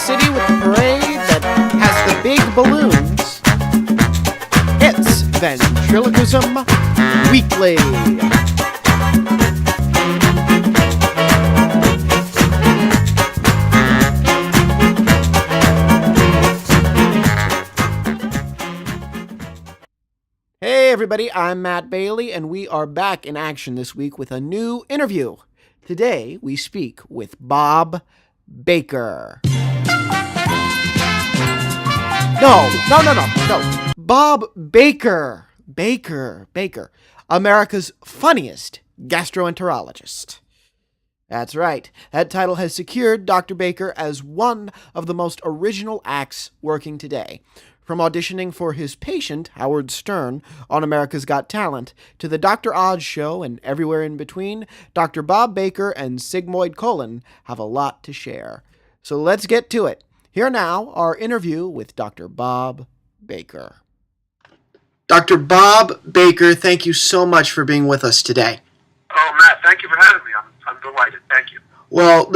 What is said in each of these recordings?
city with the parade that has the big balloons. It's Ventriloquism Weekly. Hey everybody, I'm Matt Bailey, and we are back in action this week with a new interview. Today, we speak with Bob Baker. No. Bob Baker. Baker. America's funniest gastroenterologist. That's right. That title has secured Dr. Baker as one of the most original acts working today. From auditioning for his patient, Howard Stern, on America's Got Talent, to the Dr. Oz show and everywhere in between, Dr. Bob Baker and Sigmoid Colon have a lot to share. So let's get to it. Here now, our interview with Dr. Bob Baker. Dr. Bob Baker, thank you so much for being with us today. Oh, Matt, thank you for having me. I'm delighted. Thank you. Well,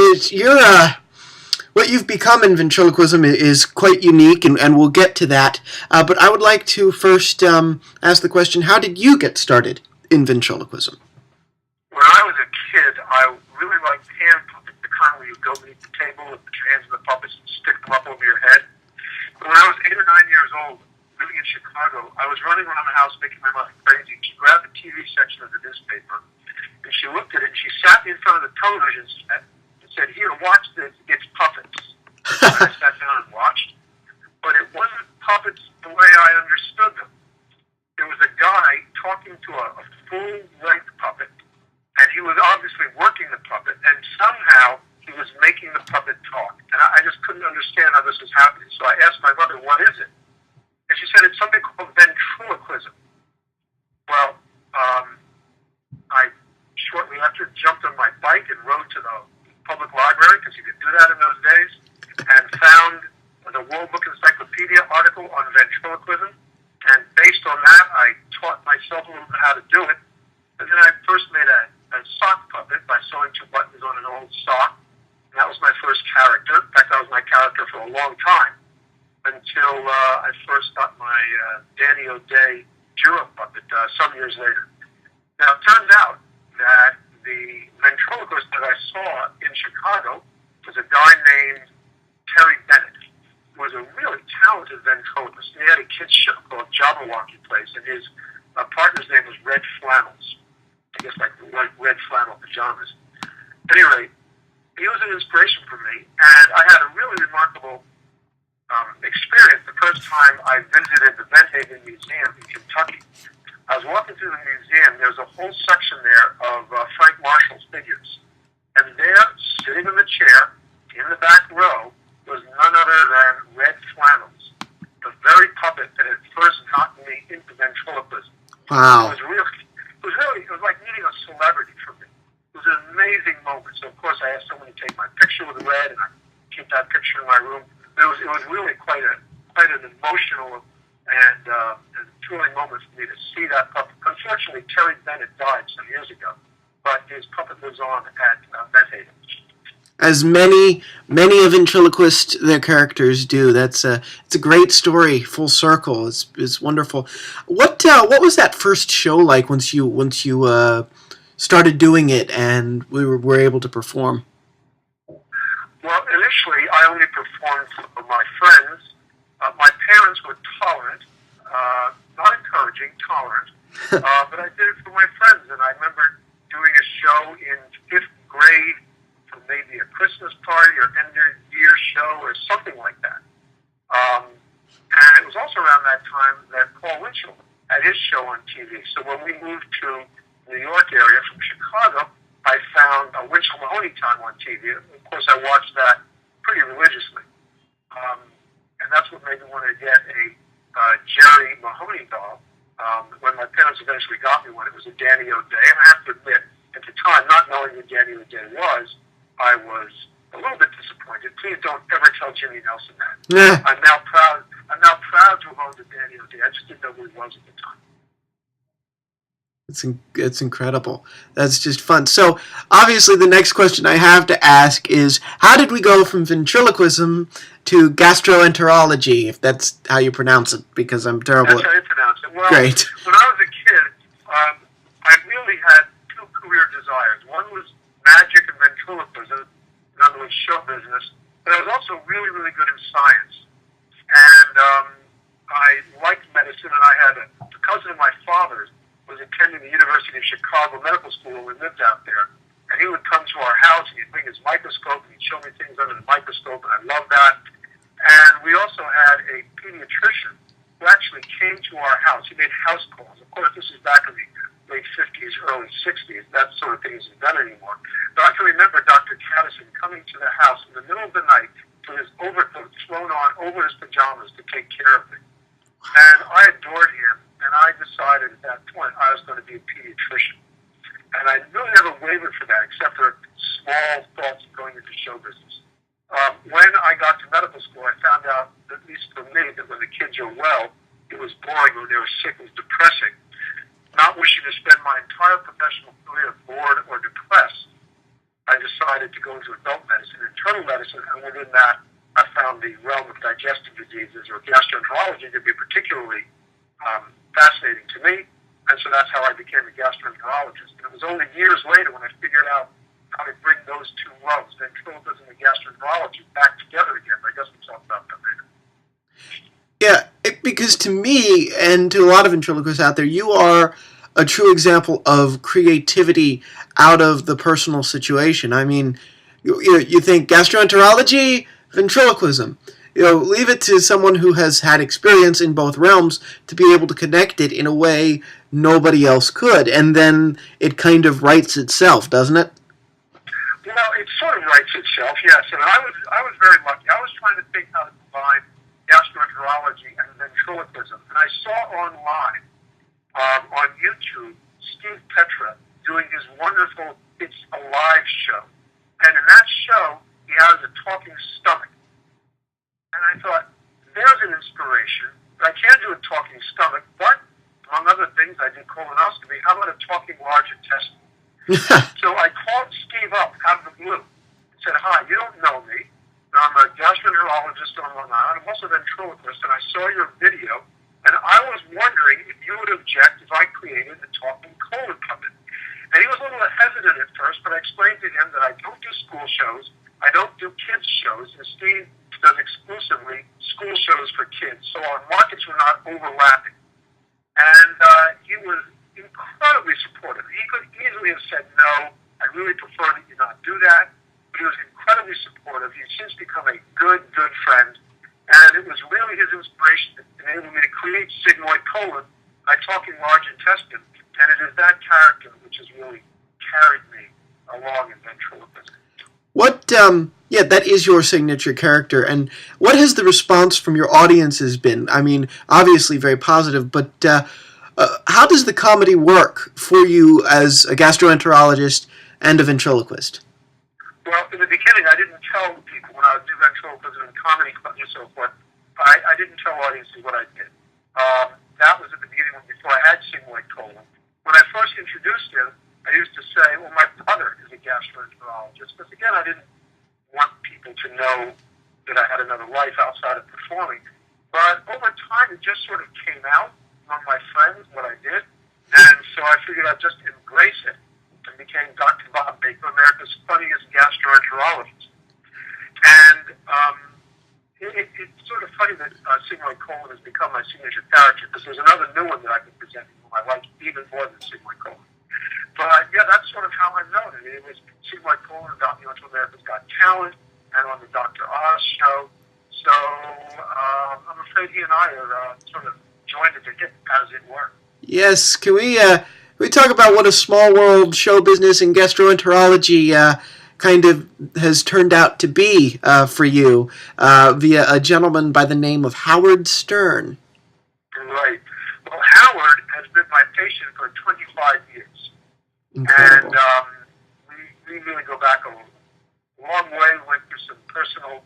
what you've become in ventriloquism is quite unique, and we'll get to that. But I would like to first ask the question, how did you get started in ventriloquism? When I was a kid, I really liked hand puppets, the kind where you go beneath the table and put your hands in the puppets and stick them up over your head. But when I was 8 or 9 years old, living in Chicago, I was running around the house making my mother crazy. She grabbed the TV section of the newspaper, and she looked at it, and she sat me in front of the television set and said, "Here, watch this. It's puppets." And I sat down and watched, but it wasn't puppets the way I understood them. There was a guy talking to a full-length puppet, and he was obviously working the puppet, and somehow he was making the puppet talk. And I just couldn't understand how this was happening. So I asked my mother, "What is it?" And she said, "It's something called ventriloquism." Well, I shortly after jumped on my bike and rode to the public library, because you could do that in those days, and found the World Book Encyclopedia article on ventriloquism. And based on that, I taught myself a little bit how to do it. And then I first made a sock puppet by sewing 2 buttons on an old sock. And that was my first character. In fact, that was my character for a long time, until I first got my Danny O'Day Juro puppet some years later. Now, it turns out that the ventriloquist that I saw in Chicago was a guy named Terry Bennett, who was a really talented ventriloquist. He had a kids show called Jabberwocky Place, and his partner's name was Red Flannels. I guess like red flannel pajamas. At any rate, he was an inspiration for me, and I had a really remarkable experience the first time I visited the Vent Haven Museum in Kentucky. I was walking through the museum. There was a whole section there of Frank Marshall's figures. And there, sitting in the chair, in the back row, was none other than Red Flannels, the very puppet that had first gotten me into ventriloquism. Wow. It was like meeting a celebrity for me. It was an amazing moment. So, of course, I asked someone to take my picture with Red, and I keep that picture in my room. It was really quite an emotional and thrilling moment for me to see that puppet. Unfortunately, Terry Bennett died some years ago, but his puppet lives on at Vent Haven. As many of ventriloquists, their characters do. It's a great story, full circle. It's wonderful. What was that first show like once you started doing it and we were able to perform? Well, initially, I only performed for my friends. My parents were tolerant, not encouraging, tolerant, but I did it for my friends, and I remember doing a show in 5th grade for maybe a Christmas party or end-of-year show or something like that. And it was also around that time that Paul Winchell had his show on TV. So when we moved to New York area from Chicago, I found a Winchell Mahoney Time on TV. Of course, I watched that pretty religiously. And that's what made me want to get a Jerry Mahoney doll. When my parents eventually got me one, it was a Danny O'Day. And I have to admit, at the time, not knowing who Danny O'Day was, I was a little bit disappointed. Please don't ever tell Jimmy Nelson that. Yeah. I'm now proud to have owned a Danny O'Day. I just didn't know who he was at the time. It's incredible. That's just fun. So obviously, the next question I have to ask is, how did we go from ventriloquism to gastroenterology? If that's how you pronounce it, because I'm terrible. That's how you pronounce it. Well, Great. when I was a kid, I really had two career desires. One was magic and ventriloquism, in other words, show business. But I was also really, really good in science. And I liked medicine, and I had a cousin of my father's was attending the University of Chicago Medical School, and we lived out there. And he would come to our house, and he'd bring his microscope, and he'd show me things under the microscope, and I loved that. And we also had a pediatrician who actually came to our house. He made house calls. Of course, this is back in the late 50s, early 60s. That sort of thing isn't done anymore. But I can remember Dr. Caddison coming to the house in the middle of the night with his overcoat thrown on over his pajamas to take care of me. And I adored him, and I decided at that point I was going to be a pediatrician. And I really never wavered for that, except for small thoughts of going into show business. When I got to medical school, I found out, at least for me, that when the kids are well, it was boring. When they were sick, it was depressing. Not wishing to spend my entire professional career bored or depressed, I decided to go into adult medicine, internal medicine, and within that, I found the realm of digestive diseases or gastroenterology to be particularly fascinating to me, and so that's how I became a gastroenterologist. And it was only years later when I figured out how to bring those two realms, ventriloquism and gastroenterology, back together again. I guess we'll talk about that later. Yeah, because to me, and to a lot of ventriloquists out there, you are a true example of creativity out of the personal situation. I mean, you think gastroenterology, ventriloquism. Leave it to someone who has had experience in both realms to be able to connect it in a way nobody else could, and then it kind of writes itself, doesn't it? Well, it sort of writes itself, yes. And I was very lucky. I was trying to think how to combine gastroenterology and ventriloquism, and I saw online on YouTube Steve Petra doing his wonderful It's Alive show, and in that show he has a talking stomach. And I thought, there's an inspiration. I can do a talking stomach, but among other things, I did colonoscopy. How about a talking large intestine? So I called Steve up out of the blue and said, hi, you don't know me. I'm a gastroenterologist on Long Island. I'm also a ventriloquist, and I saw your video, and I was wondering if you would object if I created a talking colon puppet. And he was a little hesitant at first, but I explained to him that I don't do school shows. I don't do kids shows. And Steve does exclusively school shows for kids, so our markets were not overlapping. And he was incredibly supportive. He could easily have said, no, I really prefer that you not do that, but he was incredibly supportive. He's since become a good friend, and it was really his inspiration that enabled me to create sigmoid colon by talking large intestine, and it is that character which has really carried me along in ventriloquism. Yeah, that is your signature character. And what has the response from your audiences been? I mean, obviously very positive, but how does the comedy work for you as a gastroenterologist and a ventriloquist? Well, in the beginning, I didn't tell people when I would do ventriloquism and comedy clubs and so forth. I didn't tell audiences what I did. That was at the beginning before I had sigmoid colon. When I first introduced him, I used to say, well, my brother is a gastroenterologist, because again, I didn't want people to know that I had another life outside of performing. But over time, it just sort of came out among my friends what I did, and so I figured I'd just embrace it and became Dr. Bob Baker, America's Funniest Gastroenterologist. And it's sort of funny that sigmoid colon has become my signature character, because there's another new one that I can present whom I like even more than sigmoid colon. But yeah, that's sort of how I known it. It was sigmoid colon got me onto America's Got Talent and on the Dr. Oz show. So I'm afraid he and I are sort of joined at the hip, as it were. Yes, can we talk about what a small world show business and gastroenterology kind of has turned out to be for you via a gentleman by the name of Howard Stern? Right. Well, Howard has been my patient for 25 years. Incredible. And we really go back a long way. We went through some personal,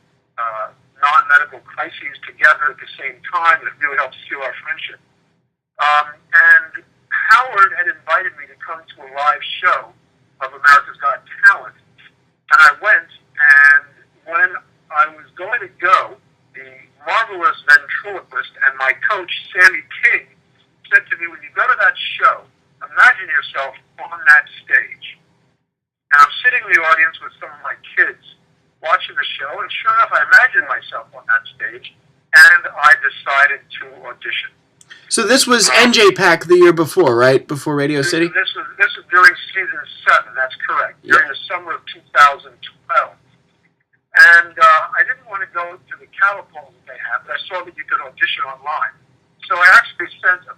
non-medical crises together at the same time, and it really helped fuel our friendship. And Howard had invited me to come to a live show of America's Got Talent, and I went, and when I was going to go, the marvelous ventriloquist and my coach, Sammy King, said to me, when you go to that show, imagine yourself on that stage. And I'm sitting in the audience with some of my kids watching the show, and sure enough, I imagined myself on that stage, and I decided to audition. So this was NJ-PAC the year before, right? Before Radio City? This was during season 7, that's correct, during the summer of 2012. And I didn't want to go to the catapult that they have, but I saw that you could audition online. So I actually sent an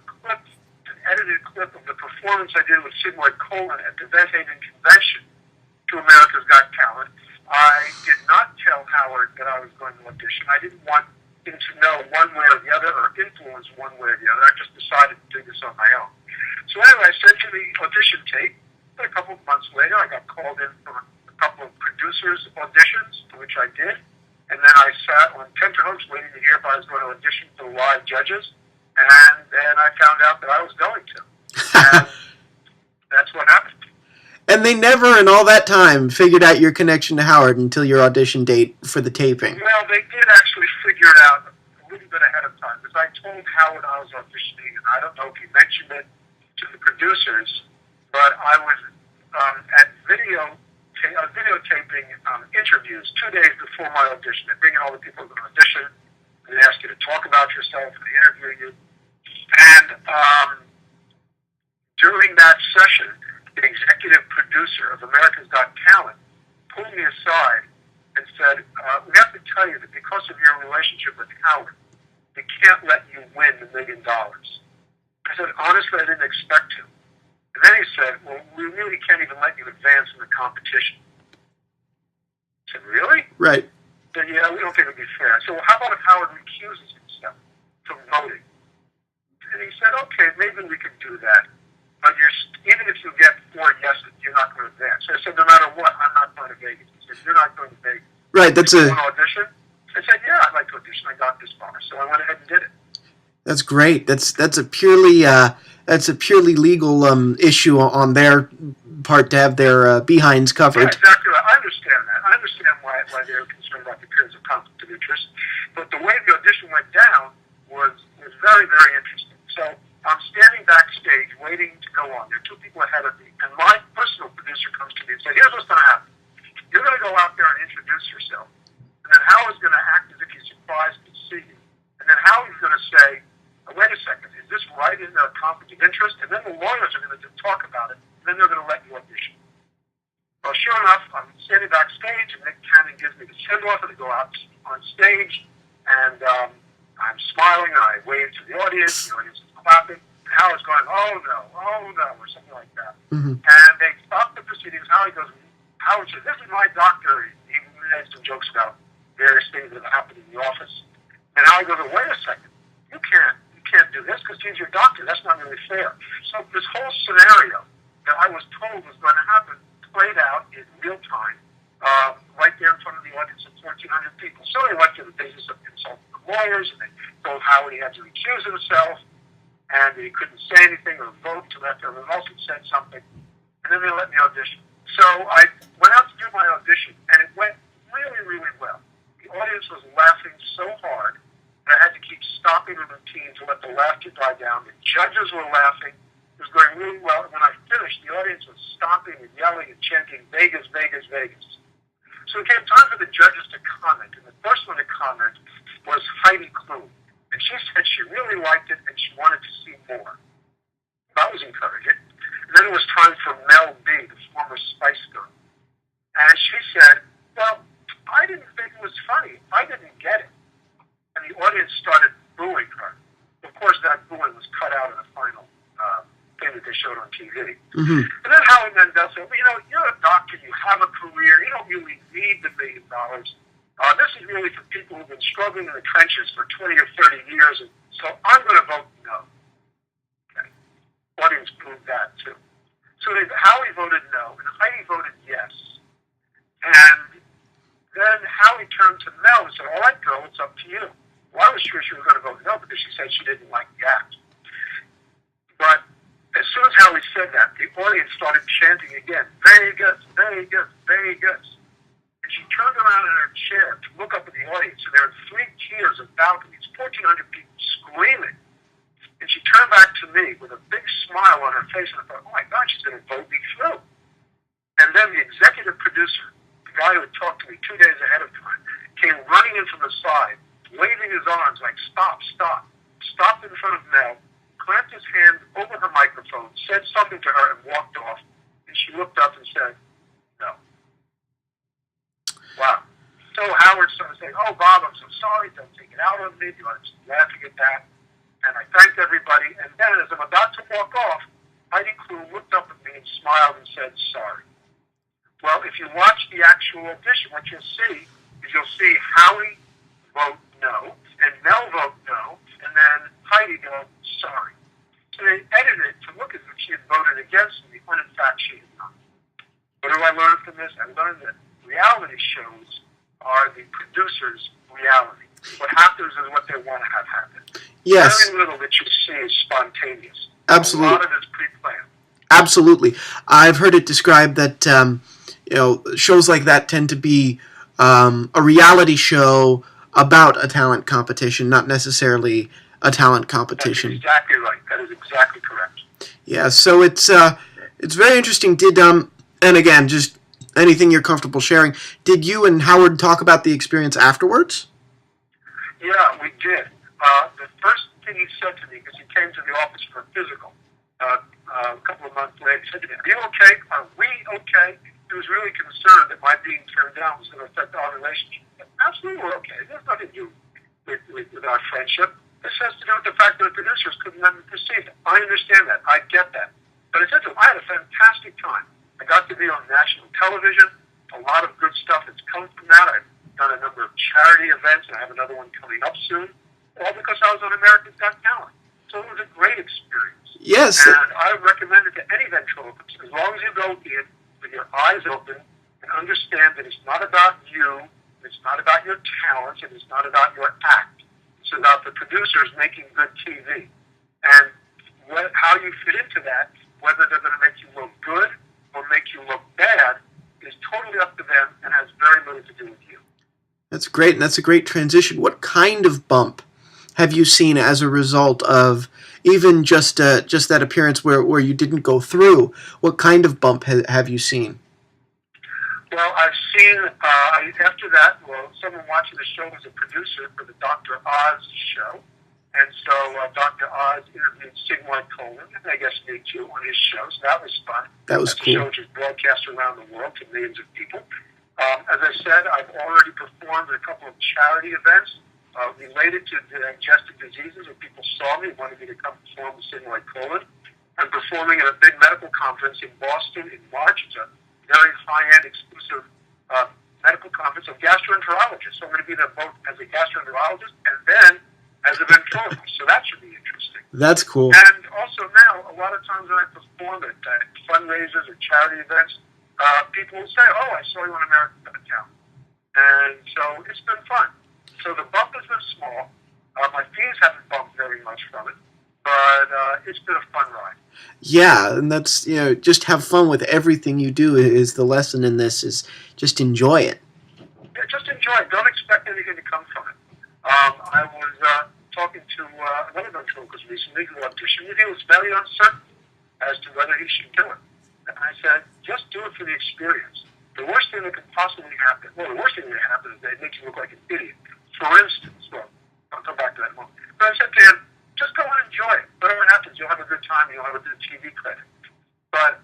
edited clip of the performance I did with Sigmund Colin at the Vet Haven Convention to America's Got Talent. I did not tell Howard that I was going to audition. I didn't want him to know one way or the other, or influence one way or the other. I just decided to do this on my own. So anyway, I sent him the audition tape. A couple of months later, I got called in for a couple of producers' auditions, which I did. And then I sat on tenterhooks waiting to hear if I was going to audition for the live judges. And then I found out that I was going to. And that's what happened. And they never, in all that time, figured out your connection to Howard until your audition date for the taping. Well, they did actually figure it out a little bit ahead of time, because I told Howard I was auditioning, and I don't know if he mentioned it to the producers, but I was at videotaping interviews 2 days before my audition. They bring in all the people who are going to audition, and they ask you to talk about yourself, and they interview you. And during that session, the executive producer of America's Got Talent pulled me aside and said, we have to tell you that because of your relationship with Howard, we can't let you win $1 million. I said, honestly, I didn't expect to. And then he said, well, we really can't even let you advance in the competition. I said, really? Right. He said, yeah, we don't think it would be fair. I said, well, how about if Howard recuses himself from voting? And he said, okay, maybe we could do that. But even if you get 4 yeses, you're not going to advance. So I said, no matter what, I'm not going to Vegas. He said, you're not going to Vegas. Right, that's you want to audition? I said, yeah, I'd like to audition. I got this far. So I went ahead and did it. That's great. That's a purely legal issue on their part to have their behinds covered. Yeah, exactly right. I understand that. I understand why they're concerned about the periods of conflict of interest. But the way the audition went down was very, very interesting. So I'm standing backstage waiting to go on. There are 2 people ahead of me. And my personal producer comes to me and says, here's what's going to happen. You're going to go out there and introduce yourself. And then Howard's going to act as if he's surprised to see you. And then Howard's going to say, wait a second, is this right in a conflict of interest? And then the lawyers are going to talk about it. And then they're going to let you audition. Well, sure enough, I'm standing backstage, and Nick Cannon gives me the send-off, and I go out on stage, and I'm smiling, and I wave to the audience is clapping, and Howard's going, oh no, or something like that. Mm-hmm. And they stop the proceedings. Howard says, this is my doctor. He made some jokes about various things that have happened in the office. And Howard goes, wait a second, you can't do this because he's your doctor. That's not really fair. So this whole scenario that I was told was going to happen played out in real time, right there in front of the audience of 1,400 people. So they went to the business of consulting the lawyers, and they told Howard he had to recuse himself, and he couldn't say anything or vote until after everyone else had said something. And then they let me audition. So I went out to do my audition, and it went really, really well. The audience was laughing so hard that I had to keep stopping the routine to let the laughter die down. The judges were laughing. It was going really well. And when I finished, the audience was stomping and yelling and chanting, Vegas, Vegas, Vegas. So it came time for the judges to comment. And the first one to comment was Heidi Klum. And she said she really liked it and she wanted to see more. That was encouraging. And then it was time for Mel B, the former Spice Girl. And she said, well, I didn't think it was funny. I didn't get it. And the audience started booing her. Of course, that booing was cut out in the final thing that they showed on TV. Mm-hmm. And then Howard Mandel said, well, you're a doctor, you have a career, you don't really need the $1 million. This is really for people who've been struggling in the trenches for 20 or 30 years, and so I'm going to vote no. Okay. Audience proved that, too. So Howie voted no, and Heidi voted yes. And then Howie turned to Mel and said, all right, girl, it's up to you. Well, I was sure she was going to vote no because she said she didn't like the act. But As soon as Howie said that, the audience started chanting again, Vegas, Vegas, Vegas. And she turned around in her chair to look up at the audience, and there were 3 tiers of balconies, 1,400 people screaming. And she turned back to me with a big smile on her face, and I thought, oh my God, she's going to vote me through. And then the executive producer, the guy who had talked to me 2 days ahead of time, came running in from the side, waving his arms like, stop, stop. Stopped in front of Mel, clamped his hand over her microphone, said something to her, and walked off. And she looked up and said, no. Wow. So Howard started saying, oh, Bob, I'm so sorry. Don't take it out on me. You know, I'm just laughing at that. And I thanked everybody. And then as I'm about to walk off, Heidi Klum looked up at me and smiled and said, sorry. Well, if you watch the actual audition, what you'll see is you'll see Howie vote no, and Mel vote no, and then Heidi go, sorry. So they edited it to look as if she had voted against me, when in fact she had not. What do I learn from this? I learned that reality shows are the producer's reality. What happens is what they want to have happen. Yes. Very little that you see is spontaneous. Absolutely. A lot of it is pre-planned. Absolutely. I've heard it described that shows like that tend to be a reality show about a talent competition, not necessarily a talent competition. That's exactly right. That is exactly correct. Yeah, so it's very interesting. And again, just anything you're comfortable sharing, did you and Howard talk about the experience afterwards? Yeah, we did. The first thing he said to me, because he came to the office for a physical a couple of months later, he said to me, are you okay? Are we okay? He was really concerned that my being turned down was going to affect our relationship. Absolutely, we're okay. There's nothing to do with our friendship. This has to do with the fact that the producers couldn't let me proceed. I understand that. I get that. But I said to him, I had a fantastic time. I got to be on national television. A lot of good stuff has come from that. I've done a number of charity events, and I have another one coming up soon, all because I was on America's Got Talent. So it was a great experience. Yes. And I recommend it to any ventriloquist, as long as you go in with your eyes open and understand that it's not about you, it's not about your talents, and it's not about your act. It's about the producers making good TV. And how you fit into that, whether they're going to make you look good or make you look bad, is totally up to them and has very little to do with you. That's great, and that's a great transition. What kind of bump have you seen as a result of even just that appearance where you didn't go through? What kind of bump have you seen? Well, I've seen, after that, someone watching the show was a producer for the Dr. Oz show. And so Dr. Oz interviewed Sigmund Coleman, and I guess me too, on his show. So that was fun. That was cool. The show which was broadcast around the world to millions of people. As I said, I've already performed at a couple of charity events related to digestive diseases, where people saw me, wanted me to come perform with Sigmund Coleman. I'm performing at a big medical conference in Boston in March. It's a very high-end, exclusive medical conference of gastroenterologists. So I'm going to be there both as a gastroenterologist and then as a ventriloquist. So that should be interesting. That's cool. And also now, a lot of times when I perform at fundraisers or charity events, people will say, oh, I saw you on American Got Talent. And so it's been fun. So the bump has been small. My fees haven't bumped very much from it. But it's been a fun ride. Yeah, and that's, just have fun with everything you do is the lesson in this, is just enjoy it. Yeah, just enjoy it. Don't expect anything to come from it. I was talking to another ventriloquist recently who auditioned, and he was very uncertain as to whether he should do it. And I said, just do it for the experience. The worst thing that could possibly happen, the worst thing that happens is they make you look like an idiot. For instance, I'll come back to that in a moment. But I said to him, just go and enjoy it. Whatever happens, you'll have a good time, you'll have a good TV credit. But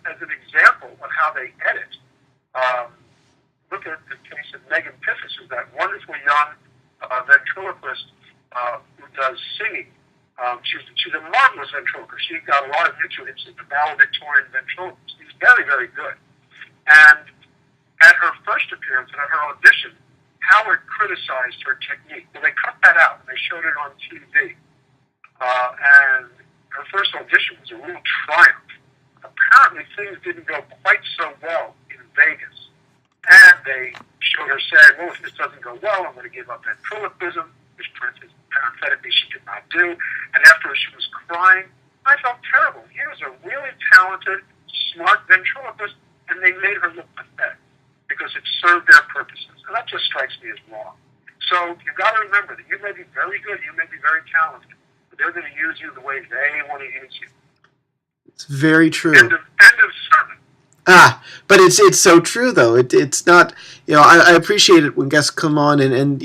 as an example of how they edit, look at the case of Megan Piffis, who's that wonderful young ventriloquist who does singing. She's a marvelous ventriloquist. She got a lot of YouTube hits as the valedictorian ventriloquist. She's very, very good. And at her first appearance, at her audition, Howard criticized her technique. Well, they cut that out, and they showed it on TV. And her first audition was a real triumph. Apparently, things didn't go quite so well in Vegas. And they showed her saying, well, if this doesn't go well, I'm going to give up ventriloquism, which parenthetically she did not do. And afterwards, she was crying. I felt terrible. He was a really talented, smart ventriloquist, and they made her look pathetic because it served their purposes. And that just strikes me as wrong. So you've got to remember that you may be very good, you may be very talented, but they're going to use you the way they want to use you. It's very true. End of sermon. But it's so true though. It's not, I appreciate it when guests come on and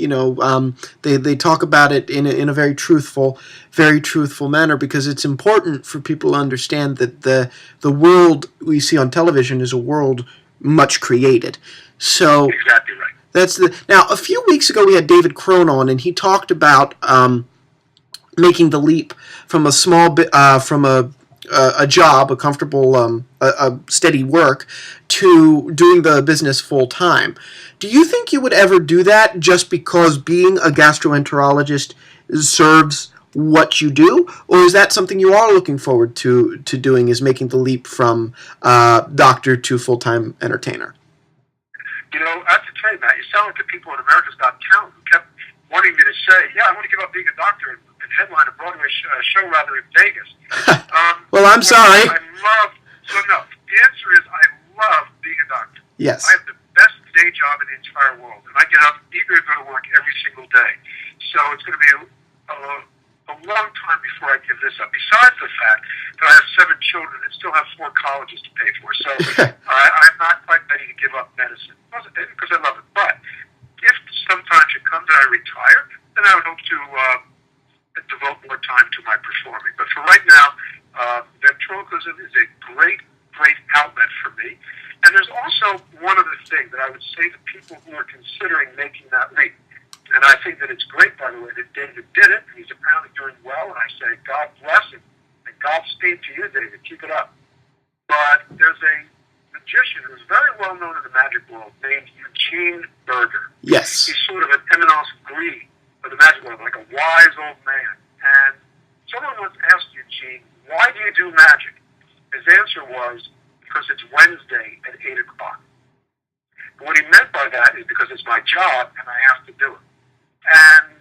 they talk about it in a very truthful manner, because it's important for people to understand that the world we see on television is a world much created. So exactly right. Now a few weeks ago we had David Crone on, and he talked about making the leap from a small bit from a job, a comfortable, a steady work, to doing the business full time. Do you think you would ever do that just because being a gastroenterologist serves what you do, or is that something you are looking forward to doing? Is making the leap from doctor to full time entertainer? I have to tell you, Matt, you sound like the people in America's Got Talent who kept wanting me to say, "Yeah, I want to give up being a doctor and headline a Broadway show rather in Vegas." Well, I'm sorry. The answer is I love being a doctor. Yes. I have the best day job in the entire world, and I get up eager to go to work every single day. So it's going to be a long time before I give this up, besides the fact that I have 7 children and still have 4 colleges to pay for. So I'm not quite ready to give up medicine because I love it. But if sometime should come that I retire, then I would hope to devote more time to my performing. But for right now, ventriloquism is a great outlet for me. And there's also one other thing that I would say to people who are considering making that leap. And I think that it's great, by the way, that David did it. He's apparently doing well, and I say, God bless him. And Godspeed to you, David. Keep it up. But there's a magician who's very well known in the magic world named Eugene Berger. Yes. He's sort of an eminence grise of the magic world, like a wise old man. And someone once asked Eugene, why do you do magic? His answer was, because it's Wednesday at 8 o'clock. And what he meant by that is because it's my job and I have to do it. And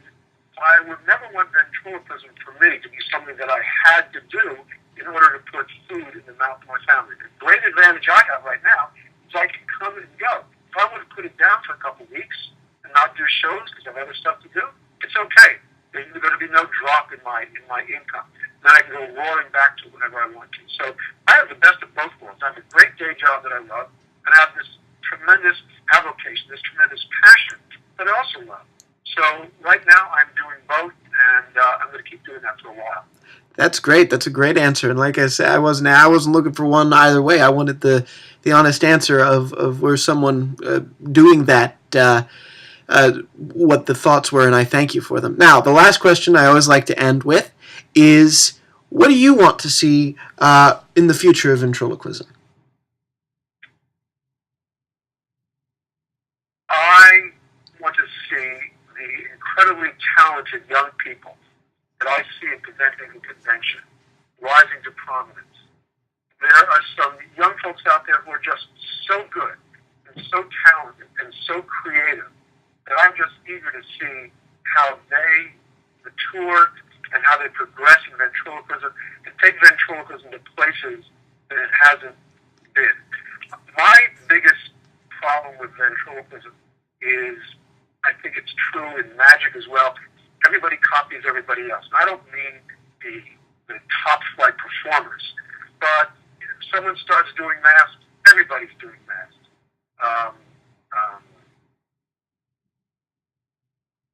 I would never want ventriloquism for me to be something that I had to do in order to put food in the mouth of my family. The great advantage I have right now is I can come and go. If I want to put it down for a couple of weeks and not do shows because I have other stuff to do, it's okay. There's going to be no drop in my income. Then I can go roaring back to it whenever I want to. So I have the best of both worlds. I have a great day job that I love, and I have this tremendous avocation, this tremendous passion that I also love. So right now I'm doing both, and I'm going to keep doing that for a while. That's great. That's a great answer. And like I said, I wasn't looking for one either way. I wanted the honest answer of where someone doing that, what the thoughts were, and I thank you for them. Now, the last question I always like to end with is, what do you want to see in the future of ventriloquism? I want to see the incredibly talented young people that I see at the convention rising to prominence. There are some young folks out there who are just so good and so talented and so creative that I'm just eager to see how they mature and how they progress in ventriloquism and take ventriloquism to places that it hasn't been. My biggest problem with ventriloquism is, I think it's true in magic as well, everybody copies everybody else. And I don't mean the top flight performers, but if someone starts doing masks, everybody's doing masks.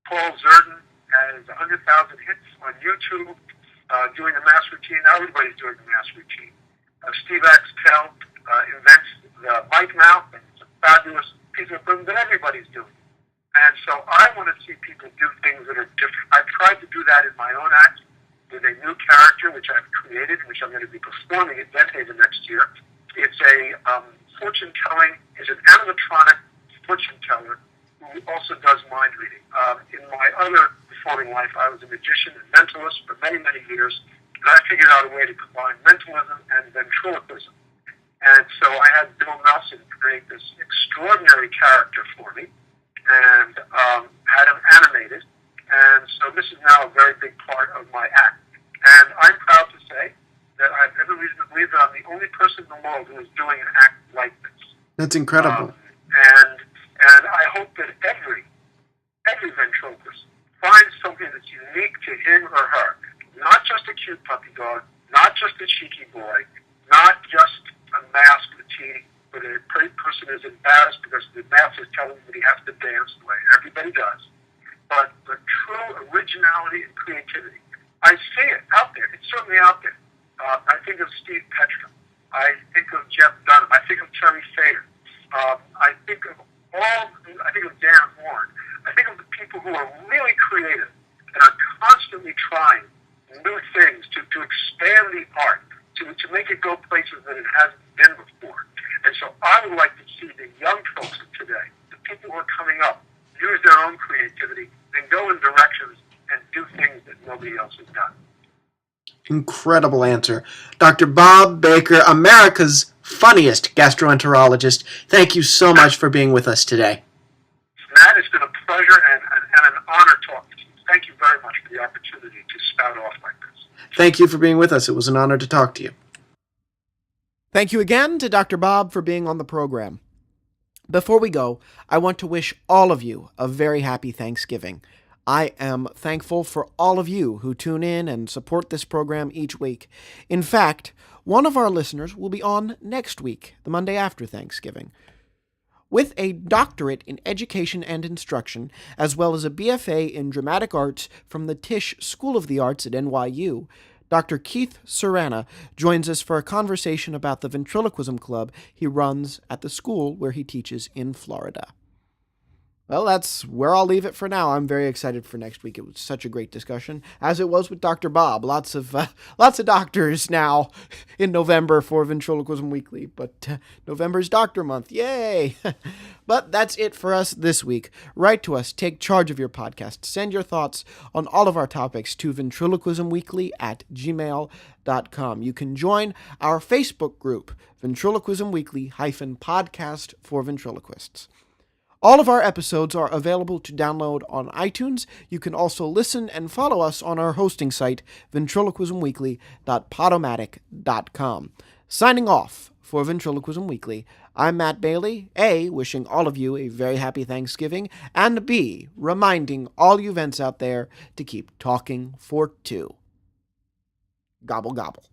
Paul Zerden has 100,000 hits on YouTube doing a mask routine. Now everybody's doing a mask routine. Steve Axtell invents the mic mouth, and it's a fabulous piece of equipment that everybody's doing. And so I want to see people do things that are different. I've tried to do that in my own act with a new character, which I've created, which I'm going to be performing at Deadhaven next year. It's a fortune-telling, it's an animatronic fortune teller who also does mind reading. In my other performing life, I was a magician and mentalist for many, many years, and I figured out a way to combine mentalism and ventriloquism. And so I had Bill Nelson create this extraordinary character for me, and had him animated. And so this is now a very big part of my act. And I'm proud to say world who is doing an act like this. That's incredible. And I hope that every ventriloquist finds something that's unique to him or her. Not just a cute puppy dog, not just a cheeky boy, not just a mask fatigue, where the person is embarrassed because the mask is telling him that he has to dance the way everybody does. But the true originality and creativity. I see it out there. It's certainly out there. I think of Steve Petra. I think of Jeff Dunham. I think of Terry Fader. I think of Dan Horn. I think of the people who are really creative and are constantly trying new things to expand the art, to make it go places that it hasn't been before. And so I would like to see the young folks of today, the people who are coming up, use their own creativity and go in directions and do things that nobody else has done. Incredible answer. Dr. Bob Baker, America's funniest gastroenterologist, thank you so much for being with us today. Matt, it's been a pleasure and an honor talking to you. Thank you very much for the opportunity to spout off like this. Thank you for being with us. It was an honor to talk to you. Thank you again to Dr. Bob for being on the program. Before we go, I want to wish all of you a very happy Thanksgiving. I am thankful for all of you who tune in and support this program each week. In fact, one of our listeners will be on next week, the Monday after Thanksgiving. With a doctorate in education and instruction, as well as a BFA in dramatic arts from the Tisch School of the Arts at NYU, Dr. Keith Serrana joins us for a conversation about the ventriloquism club he runs at the school where he teaches in Florida. Well, that's where I'll leave it for now. I'm very excited for next week. It was such a great discussion, as it was with Dr. Bob. Lots of doctors now in November for Ventriloquism Weekly, but November's Doctor Month. Yay! But that's it for us this week. Write to us. Take charge of your podcast. Send your thoughts on all of our topics to ventriloquismweekly@gmail.com. You can join our Facebook group, Ventriloquism Weekly-podcast for ventriloquists. All of our episodes are available to download on iTunes. You can also listen and follow us on our hosting site, ventriloquismweekly.podomatic.com. Signing off for Ventriloquism Weekly, I'm Matt Bailey, A, wishing all of you a very happy Thanksgiving, and B, reminding all you vents out there to keep talking for two. Gobble, gobble.